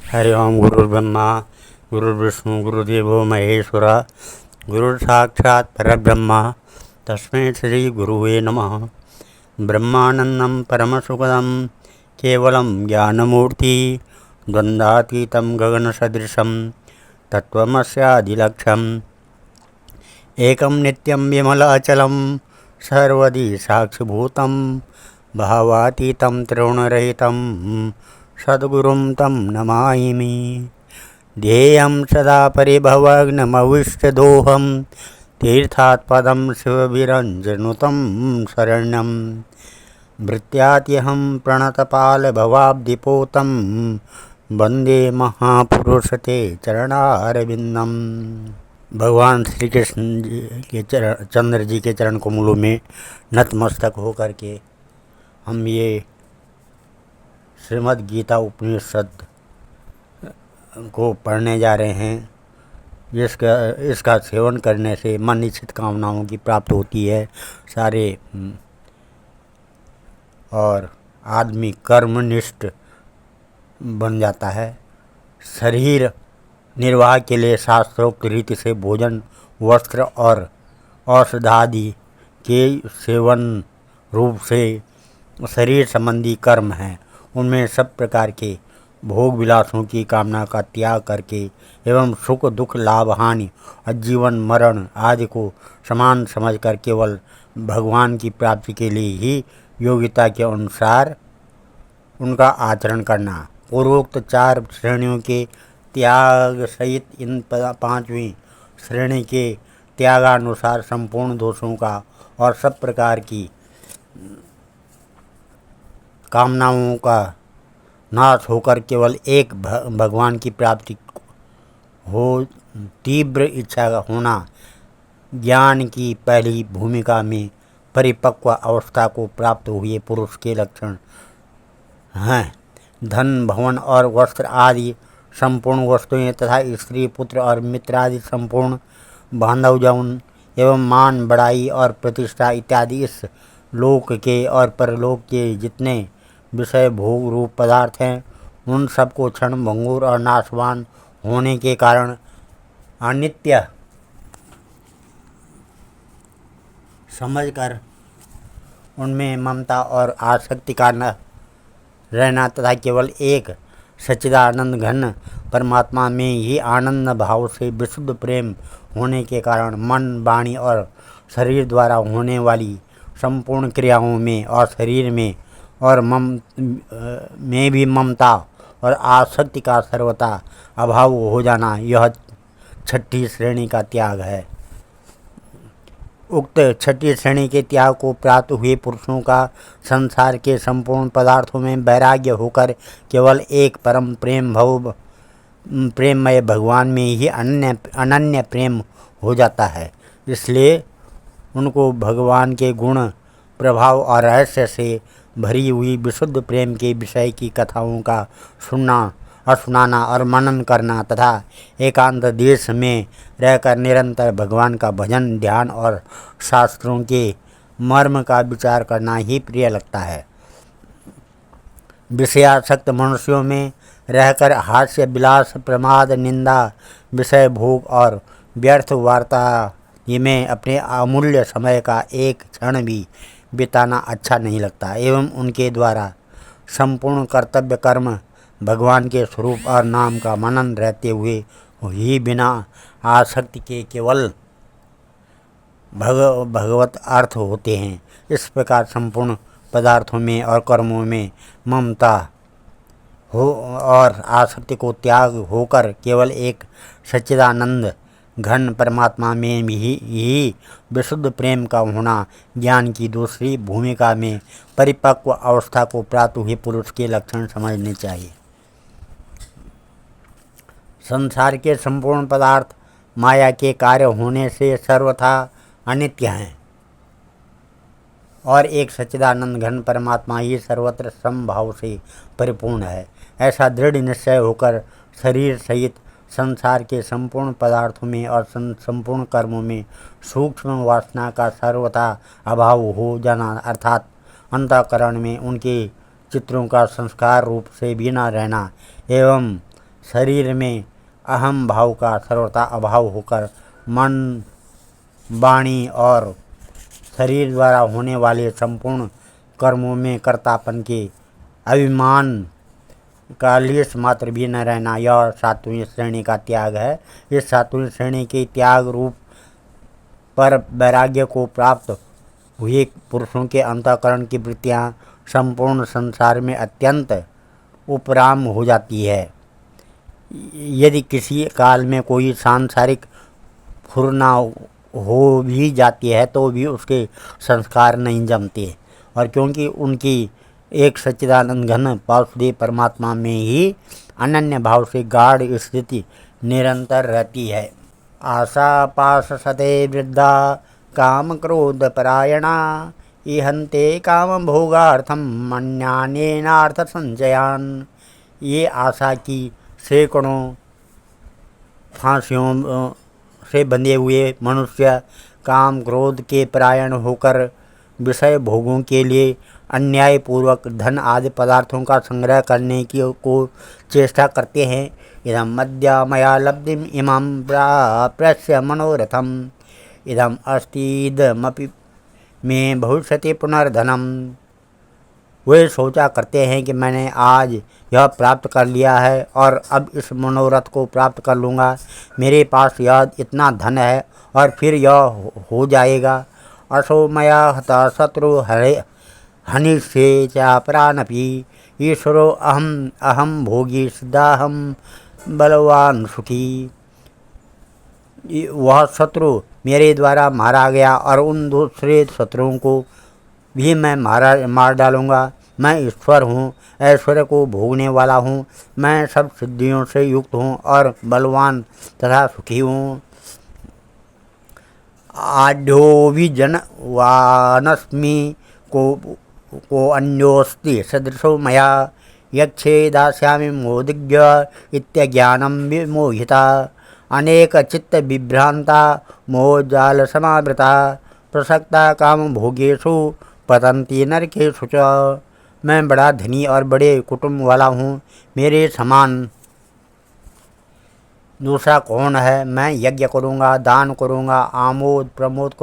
हरि ओम। गुरुर्ब्रह्मा गुरुर्विष्णु गुरुदेवो महेश्वर गुरुसाक्षात् परब्रह्म तस्मै श्री गुरुवे नमः। ब्रह्मानन्दं परमसुखदं केवलं ज्ञानमूर्ति द्वन्द्वातीतं गगनसदृशं तत्त्वमस्यादिलक्ष्यम् एकं नित्यं विमलाचलं सर्वदि साक्षिभूतं भावातीतं त्रिगुणरहितं सद्गुरुं तं नमामि। ध्येयं सदा परिभवग्नमविष्टदोहं तीर्थात्पदं शिवविरञ्जनुतं शरण्यं भृत्यात्यहं प्रणतपालभवाब्धिपोतं वन्दे महापुरुषते चरणारविन्दम्। भगवान श्री कृष्ण जी के चंद्र जी के चरण कमलों में नतमस्तक होकर के हम ये श्रीमद् गीता उपनिषद को पढ़ने जा रहे हैं। इसका सेवन करने से मन इच्छित कामनाओं की प्राप्ति होती है सारे, और आदमी कर्मनिष्ठ बन जाता है। शरीर निर्वाह के लिए शास्त्रोक्त रीति से भोजन, वस्त्र और औषधादि के सेवन रूप से शरीर संबंधी कर्म हैं। उनमें सब प्रकार के भोग विलासों की कामना का त्याग करके एवं सुख दुख लाभ हानि और जीवन मरण आदि को समान समझकर केवल भगवान की प्राप्ति के लिए ही योग्यता के अनुसार उनका आचरण करना। पूर्वोक्त 4 श्रेणियों के त्याग सहित इन 5वीं श्रेणी के त्यागानुसार संपूर्ण दोषों का और सब प्रकार की कामनाओं का नाश होकर केवल एक भगवान की प्राप्ति हो तीव्र इच्छा होना ज्ञान की पहली भूमिका में परिपक्व अवस्था को प्राप्त हुए पुरुष के लक्षण हैं। धन भवन और वस्त्र आदि संपूर्ण वस्तुएं तथा स्त्री पुत्र और मित्र आदि संपूर्ण बांधवजन एवं मान बड़ाई और प्रतिष्ठा इत्यादि इस लोक के और परलोक के जितने विषय भोग रूप पदार्थ हैं, उन सबको क्षण भंगुर और नाशवान होने के कारण अनित्य समझकर उनमें ममता और आसक्ति का न रहना तथा केवल एक सच्चिदानंद घन परमात्मा में ही आनंद भाव से विशुद्ध प्रेम होने के कारण मन, वाणी और शरीर द्वारा होने वाली संपूर्ण क्रियाओं में और शरीर में और में भी ममता और आसक्ति का सर्वथा अभाव हो जाना, यह 6ठी श्रेणी का त्याग है। उक्त 6ठी श्रेणी के त्याग को प्राप्त हुए पुरुषों का संसार के संपूर्ण पदार्थों में वैराग्य होकर केवल एक परम प्रेममय भगवान में ही अनन्य प्रेम हो जाता है। इसलिए उनको भगवान के गुण प्रभाव और रहस्य से भरी हुई विशुद्ध प्रेम के विषय की कथाओं का सुनाना और मनन करना तथा एकांत देश में रहकर निरंतर भगवान का भजन, ध्यान और शास्त्रों के मर्म का विचार करना ही प्रिय लगता है। विषयासक्त मनुष्यों में रहकर हास्य विलास, प्रमाद, निंदा, विषय भोग और व्यर्थ वार्ता में अपने अमूल्य समय का एक क्षण भी बिताना अच्छा नहीं लगता एवं उनके द्वारा संपूर्ण कर्तव्य कर्म भगवान के स्वरूप और नाम का मनन रहते हुए ही बिना आसक्ति के केवल भगवत अर्थ होते हैं। इस प्रकार संपूर्ण पदार्थों में और कर्मों में ममता हो और आसक्ति को त्याग होकर केवल एक सच्चिदानंद घन परमात्मा में ही विशुद्ध प्रेम का होना ज्ञान की दूसरी भूमिका में परिपक्व अवस्था को प्राप्त हुए पुरुष के लक्षण समझने चाहिए। संसार के संपूर्ण पदार्थ माया के कार्य होने से सर्वथा अनित्य हैं और एक सच्चिदानंद घन परमात्मा ही सर्वत्र समभाव से परिपूर्ण है। ऐसा दृढ़ निश्चय होकर शरीर सहित संसार के संपूर्ण पदार्थों में और संपूर्ण कर्मों में सूक्ष्म वासना का सर्वथा अभाव हो जाना, अर्थात अंतःकरण में उनके चित्रों का संस्कार रूप से भी न रहना एवं शरीर में अहम भाव का सर्वथा अभाव होकर मन, वाणी और शरीर द्वारा होने वाले संपूर्ण कर्मों में कर्तापन के अभिमान का लेश मात्र भी न रहना, यह सातवीं श्रेणी का त्याग है। इस सातवीं श्रेणी के त्याग रूप पर वैराग्य को प्राप्त हुए पुरुषों के अंतःकरण की वृत्तियां संपूर्ण संसार में अत्यंत उपराम हो जाती है। यदि किसी काल में कोई सांसारिक फुरना हो भी जाती है तो भी उसके संस्कार नहीं जमते, और क्योंकि उनकी एक सच्चिदानंद घन वासुदेव परमात्मा में ही अनन्य भाव से गाढ़ स्थिति निरंतर रहती है। आशा पाश सते वृद्धा काम क्रोध परायणा इहन्ते काम भोगार्थम मन्यानेनार्थ संचयान। ये आशा की सैकड़ों फांसियों से बंधे हुए मनुष्य काम क्रोध के परायण होकर विषय भोगों के लिए अन्यायपूर्वक धन आदि पदार्थों का संग्रह करने की को चेष्टा करते हैं। इदम मद्य मया लब्धिम इमं प्राप्य मनोरथम इदम अस्तीदमपि में भविष्यति पुनर्धनम। वे सोचा करते हैं कि मैंने आज यह प्राप्त कर लिया है और अब इस मनोरथ को प्राप्त कर लूँगा। मेरे पास यह इतना धन है और फिर यह हो जाएगा। असो मया हता शत्रु हनि से चापरानपि ईश्वरो अहम अहम भोगी सिद्धाहम बलवान सुखी। वह शत्रु मेरे द्वारा मारा गया और उन दूसरे शत्रुओं को भी मैं मार डालूँगा। मैं ईश्वर हूँ, ऐश्वर्य को भोगने वाला हूँ, मैं सब सिद्धियों से युक्त हूँ और बलवान तथा सुखी हूँ। आढ्योभिजन वानस्मि को अन्योस्ति सदृशो मया यक्षे दास्यामि मोदिज्ञ इत्यज्ञानं विमोहिता अनेक चित्त विभ्रांता मोहजाल समावृता प्रसक्ता काम भोगेषु पतन्ति नरकेषु च। मैं बड़ा धनी और बड़े कुटुंब वाला हूँ, मेरे समान दूसरा कौन है। मैं यज्ञ करूँगा, दान करूँगा, आमोद प्रमोद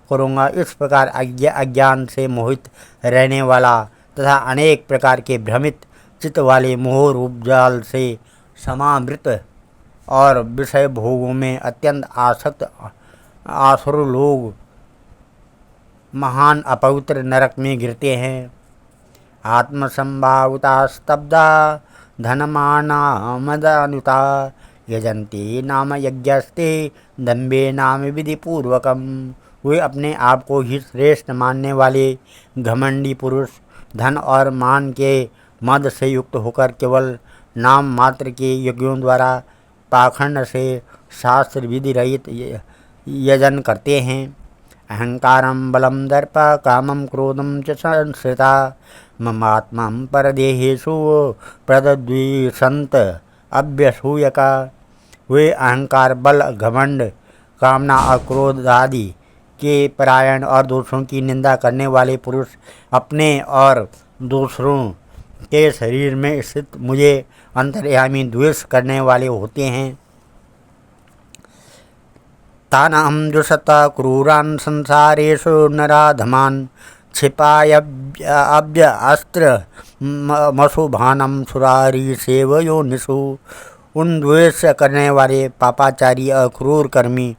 करूँगा। इस प्रकार अज्ञान से मोहित रहने वाला तथा अनेक प्रकार के भ्रमित चित्त वाले मोह रूप जाल से समावृत और विषय भोगों में अत्यंत आसक्त आसुर लोग महान अपवित्र नरक में गिरते हैं। आत्मसंभाविता स्तब्धा धनमाना मदानुता यजन्ति नाम यज्ञस्ते दम्बे नाम विधि पूर्वकम। वे अपने आप को ही श्रेष्ठ मानने वाले घमंडी पुरुष धन और मान के मद से युक्त होकर केवल नाम मात्र के यज्ञों द्वारा पाखंड से शास्त्र विधि रहित यजन करते हैं। अहंकारं बलं दर्प कामं क्रोधं च संश्रिता ममात्मा परदेहेषु प्रद्विषन्त अभ्यसूयका। वे अहंकार, बल, घमंड, कामना और क्रोध आदि के परायण और दूसरों की निंदा करने वाले पुरुष अपने और दूसरों के शरीर में स्थित मुझे अंतर्यामी द्वेष करने वाले होते हैं। तानहं द्विषता क्रूरान् संसारेषु नराधमान् क्षिपायभ्य अस्त्र मशुभानम सुरारी सेव योनिषु। उन द्वेष करने वाले पापाचारी और क्रूर कर्मी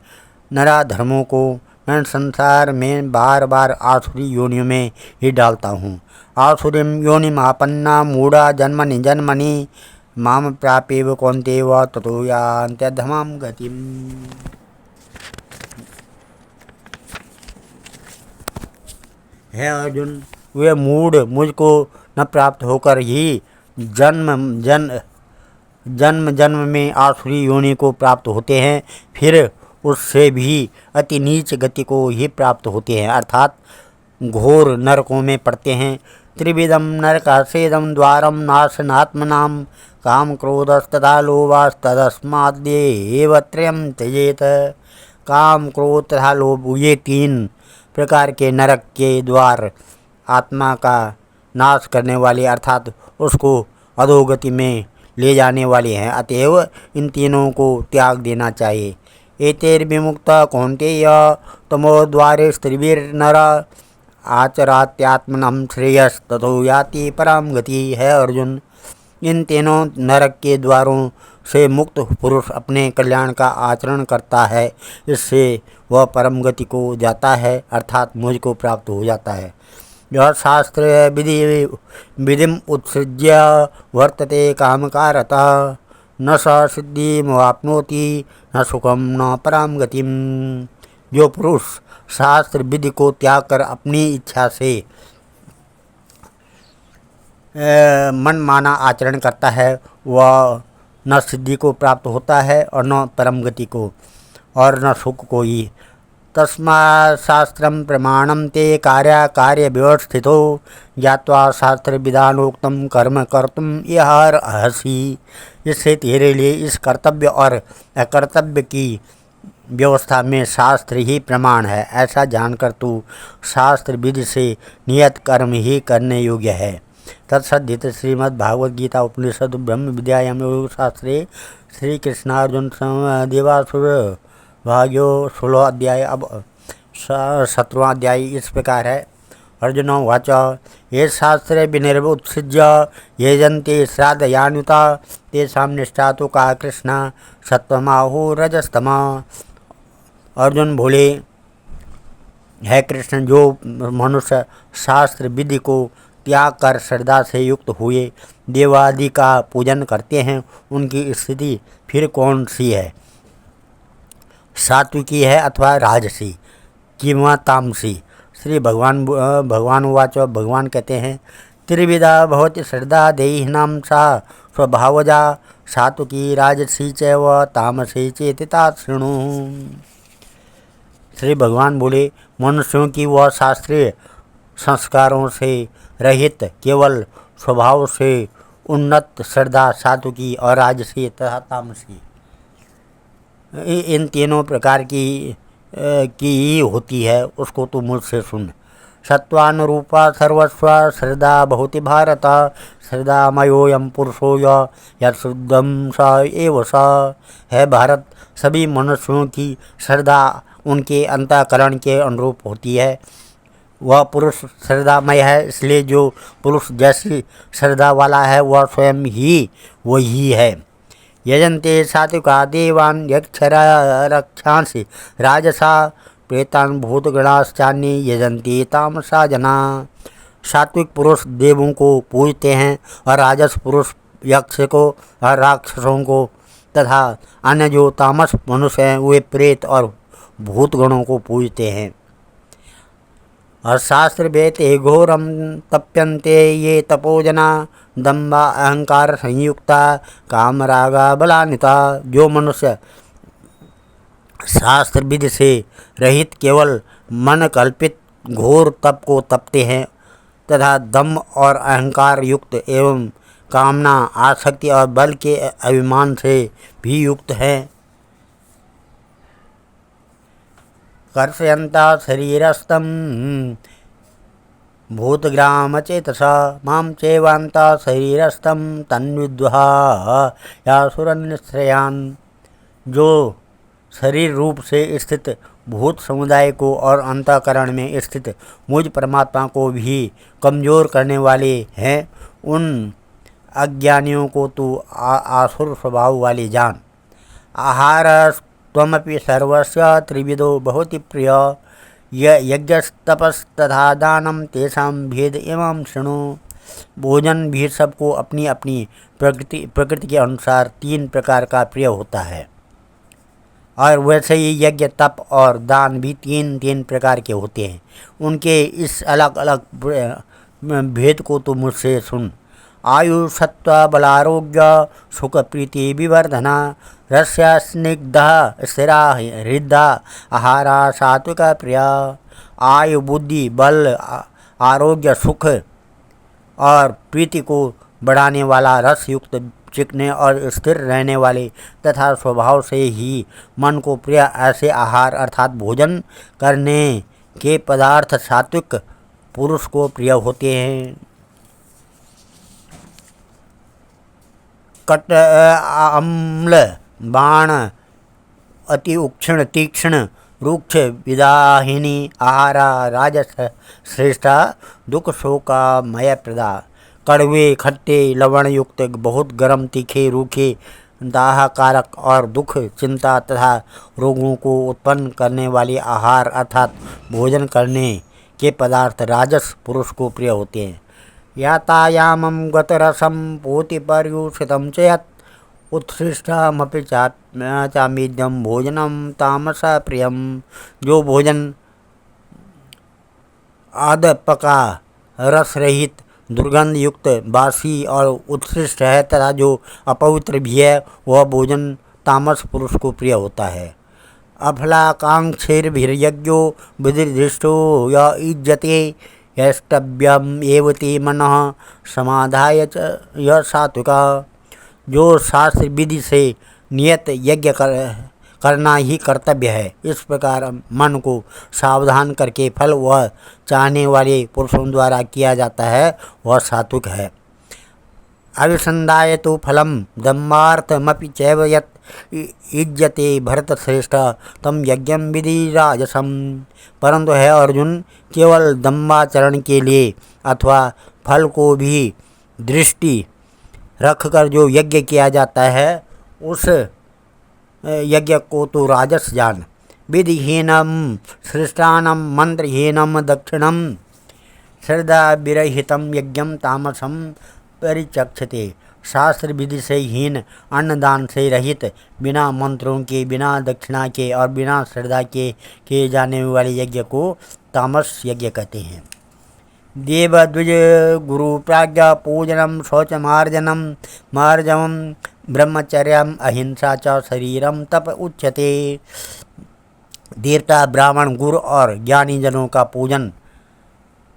नराधर्मों को मैं संसार में बार बार आसुरी योनियों में ही डालता हूँ। आसुरीं योनिमापन्ना मूढ़ा जन्मनि जन्मनि माम प्राप्येव कौन्तेय ततो यान्त्यधमां गतिम्। है अर्जुन, वे मूढ़ मुझको न प्राप्त होकर ही जन्म जन्म में आसुरी योनि को प्राप्त होते हैं, फिर उससे भी अति नीच गति को ही प्राप्त होते हैं, अर्थात घोर नरकों में पड़ते हैं। त्रिविधम नरकासेदम द्वारम नाशनात्मनाम काम क्रोधस्तथा लोभास्तस्मादेव त्रयं त्यजेत। काम, क्रोध तथा लोभ, ये तीन प्रकार के नरक के द्वार आत्मा का नाश करने वाले अर्थात उसको अधोगति में ले जाने वाले हैं, अतएव इन तीनों को त्याग देना चाहिए। एतैर्विमुक्त कौन्तेय तमोद्वारे स्त्रीभिर्नर आचरात्यात्मनं श्रेयस ततो याति पराम गति। है अर्जुन, इन तीनों नरक के द्वारों से मुक्त पुरुष अपने कल्याण का आचरण करता है, इससे वह परम गति को जाता है, अर्थात मुझ को प्राप्त हो जाता है। यह शास्त्र विधिम उत्सृज्य वर्तते कामकारतः न स सिद्धिमवाप्नोति न सुखम न पराम गतिम। जो पुरुष शास्त्र विधि को त्याग कर अपनी इच्छा से मन माना आचरण करता है, वह न सिद्धि को प्राप्त होता है और न परम गति को और न सुख को ही। तस्मात् शास्त्रं प्रमाणं ते कार्य व्यवस्थितो ज्ञात्वा शास्त्र विधानोक्तम कर्म कर्तुम अर्हसि। इससे तेरे लिए इस कर्तव्य और अकर्तव्य की व्यवस्था में शास्त्र ही प्रमाण है, ऐसा जानकर तू शास्त्र विधि से नियत कर्म ही करने योग्य है। तत्सदित श्रीमद्भागवत गीता उपनिषद ब्रह्म विद्यायाम योग शास्त्रे श्री कृष्णार्जुन देवासुर भाग्यो 16 अध्याय। अब 17वां अध्याय इस प्रकार है। अर्जुन उवाच ये शास्त्रे विनिर्मुत्सृज्य यजन्ते श्राद्धयान्विता तेषां निष्ठा तो का कृष्ण सत्वमाहु रजस्तमा। अर्जुन बोले, है कृष्ण, जो मनुष्य शास्त्र विधि को त्याग कर श्रद्धा से युक्त हुए देवादि का पूजन करते हैं, उनकी स्थिति फिर कौन सी है? सात्विकी है अथवा राजसी किंवा तामसी? श्री भगवान उवाच, भगवान कहते हैं, त्रिविधा भवति श्रद्धा देहिनां सा स्वभावजा सात्विकी राजसी चैव तामसी चेतिता शृणु। श्री भगवान बोले, मनुष्यों की वह शास्त्रीय संस्कारों से रहित केवल स्वभाव से उन्नत श्रद्धा सात्विकी और राजसी तथा तामसी, इन तीनों प्रकार की ही होती है, उसको तू मुझसे सुन। सत्वानुरूपा सर्वस्व श्रद्धा भवति भारत श्रद्धा मयोयम पुरुषो यशुद्धम स एव स। है भारत, सभी मनुष्यों की श्रद्धा उनके अंतःकरण के अनुरूप होती है, वह पुरुष श्रद्धामय है, इसलिए जो पुरुष जैसी श्रद्धा वाला है वह स्वयं ही वही है। यजन्ते सात्विका देवान् यक्षरक्षांसि राजसा प्रेतान् भूतगणाश्चान्ये यजन्ते तामसा जना। सात्विक पुरुष देवों को पूजते हैं और राजस पुरुष यक्ष को और राक्षसों को तथा अन्य जो तामस मनुष्य हैं वे प्रेत और भूतगणों को पूजते हैं। और शास्त्र वेते घोरम तप्यन्ते ये तपोजना दम्भा अहंकार संयुक्ता कामरागा बलान्विता। जो मनुष्य शास्त्र विधि से रहित केवल मन कल्पित घोर तप को तपते हैं तथा दम्भ और अहंकार युक्त एवं कामना आसक्ति और बल के अभिमान से भी युक्त हैं, कर्षयन्ता शरीरस्थं भूतग्राम चेतसा मां चैवान्ता शरीरस्थं तन्विद्वा यासुरनिश्रयान्। जो शरीर रूप से स्थित भूत समुदाय को और अंतःकरण में स्थित मुझ परमात्मा को भी कमजोर करने वाले हैं, उन अज्ञानियों को तू आसुर स्वभाव वाले जान। आहार त्वमपि सर्वस्य त्रिविधो भवति प्रिय यज्ञस्तपस्तथा दानं तेषां भेद एवं शृणु। भोजन भी सबको अपनी अपनी प्रकृति के अनुसार 3 प्रकार का प्रिय होता है, और वैसे ही यज्ञ तप और दान भी 3 प्रकार के होते हैं। उनके इस अलग अलग भेद को तो मुझसे सुन। आयु सत्व बलारोग्य सुख प्रीति विवर्धना रस्य स्निग्धा स्थिरा हृदा आहारा सात्विका प्रिया। आयु बुद्धि बल आरोग्य सुख और प्रीति को बढ़ाने वाला रस युक्त चिकने और स्थिर रहने वाले तथा स्वभाव से ही मन को प्रिय ऐसे आहार अर्थात भोजन करने के पदार्थ सात्विक पुरुष को प्रिय होते हैं। कट अम्ल बाण अति उक्षण तीक्ष्ण रुक्ष विदाहिनी आहारा राजस श्रेष्ठा दुख शोकामय प्रदा। कड़वे खट्टे लवण युक्त बहुत गर्म तीखे रूखे दाहकारक और दुख चिंता तथा रोगों को उत्पन्न करने वाले आहार अर्थात भोजन करने के पदार्थ राजस पुरुष को प्रिय होते हैं। यातायामं गतरसं पोतिपर्युषितं च यत् उत्सृष्टमपि चामीद्यं भोजनं तामसा प्रियम। जो भोजन आध पका रस रहित दुर्गंध युक्त बासी और उत्कृष्ट है तथा जो अपवित्र भी है वह भोजन तामस पुरुष को प्रिय होता है। अफलाकांक्षीर्भिर्यज्ञो विधिदृष्टो य इज्जते यष्टव्यम एवते मनः समाधाय च यह सात्विका। जो शास्त्र विधि से नियत यज्ञ करना ही कर्तव्य है इस प्रकार मन को सावधान करके फल वह चाहने वाले पुरुषों द्वारा किया जाता है वह सात्विक है। अभिसंधाय तो फलम दम्मार्थमपि चैव यत् इज्जते भरतश्रेष्ठ तम यज्ञम विधि राजसम। परंतु है अर्जुन, केवल दम्बाचरण के लिए अथवा फल को भी दृष्टि रखकर जो यज्ञ किया जाता है उस यज्ञ को तो राजस जान। विधिहीनम सृष्टानम मंत्रहीनम दक्षिणम श्रद्धा विरहितम यज्ञम तामसम परिचक्षते। शास्त्र विधि से हीन अन्नदान से रहित बिना मंत्रों के बिना दक्षिणा के और बिना श्रद्धा के किए जाने वाले यज्ञ को तामस यज्ञ कहते हैं। देवद्विज गुरु प्राज्ञा पूजनम शौचमार्जनम मार्जवम ब्रह्मचर्यम अहिंसा च शरीरम तप उच्यते। देवता ब्राह्मण गुरु और ज्ञानी जनों का पूजन,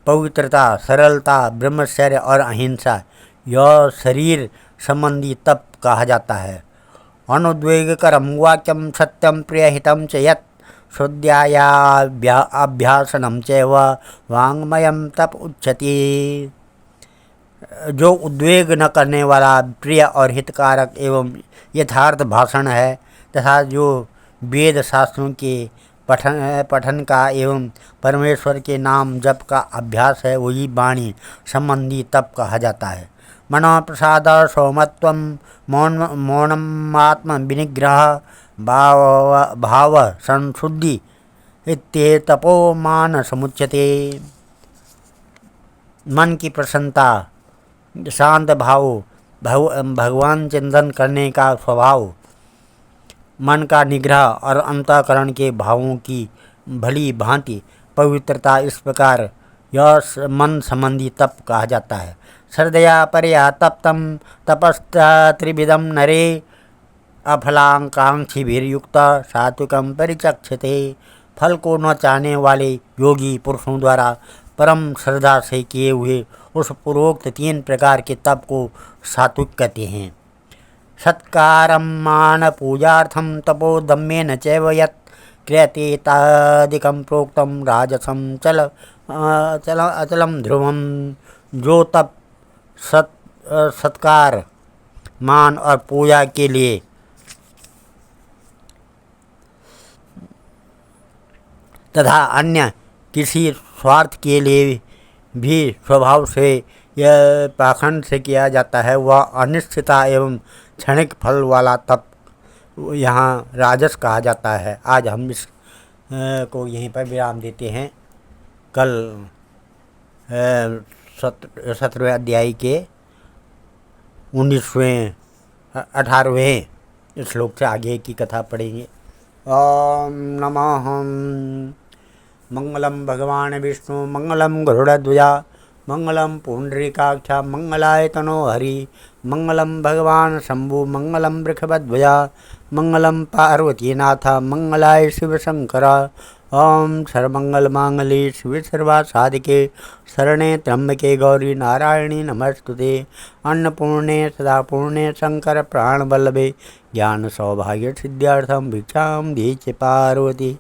पवित्रता, सरलता, ब्रह्मचर्य और अहिंसा यह शरीर संबंधी तप कहा जाता है। अनुद्वेगकरम वाक्यम सत्यम प्रियहितम च यत् शुद्ध्यायाभ्यासनम चैव वाङ्मयम तप उच्यते। जो उद्वेग न करने वाला प्रिय और हितकारक एवं यथार्थ भाषण है तथा जो वेद शास्त्रों के पठन का एवं परमेश्वर के नाम जप का अभ्यास है वही वाणी संबंधी तप कहा जाता है। मनो प्रसाद सौमत्वम मौनमात्म विनिग्रह भाव संशुद्धि इत्ये तपोमान समुच्यते। मन की प्रसन्नता, शांत भाव, भगवान चिंतन करने का स्वभाव, मन का निग्रह और अंतःकरण के भावों की भली भांति पवित्रता, इस प्रकार यह मन संबंधी तप कहा जाता है। श्रद्धया परया तप्तम तपस्त्रिविधम नरे अफलाकांक्षीभिर्युक्त सात्विकम परिचक्षते। फल को न चाहने वाले योगी पुरुषों द्वारा परम श्रद्धा से किए हुए उस पूर्वोक्त 3 प्रकार के तप को सात्विक कहते हैं। सत्कारम मान पूजार्थम तपोदम्येन चैव यत् क्रियते तादिकं प्रोक्तम राजसम अचलम ध्रुवम। जो तप सत्कार, मान और पूजा के लिए तथा अन्य किसी स्वार्थ के लिए भी स्वभाव से यह पाखंड से किया जाता है वह अनिश्चितता एवं क्षणिक फल वाला तप यहाँ राजस कहा जाता है। आज हम इस को यहीं पर विराम देते हैं। कल 17वें अध्याय के 18वें श्लोक से आगे की कथा पढ़ेंगे। ओम नमः मंगलम भगवान विष्णु मंगलम गरुड़ध्वजा मंगलम पुंडरीकाक्षा मंगलाय तनो हरि मंगलम भगवान शंभु मंगलम वृषभध्वजा मंगलम पार्वतीनाथ मंगलाय शिव शंकर। ओम सर्वमंगल मांगल्ये शिवे सर्वासाधिके शरणे त्र्यंबके गौरी नारायणी नमस्तुते। अन्नपूर्णे सदापूर्णे शंकर प्राणवल्लभे ज्ञान सौभाग्य सिद्ध्यार्थम भिक्षां देहि च पार्वती।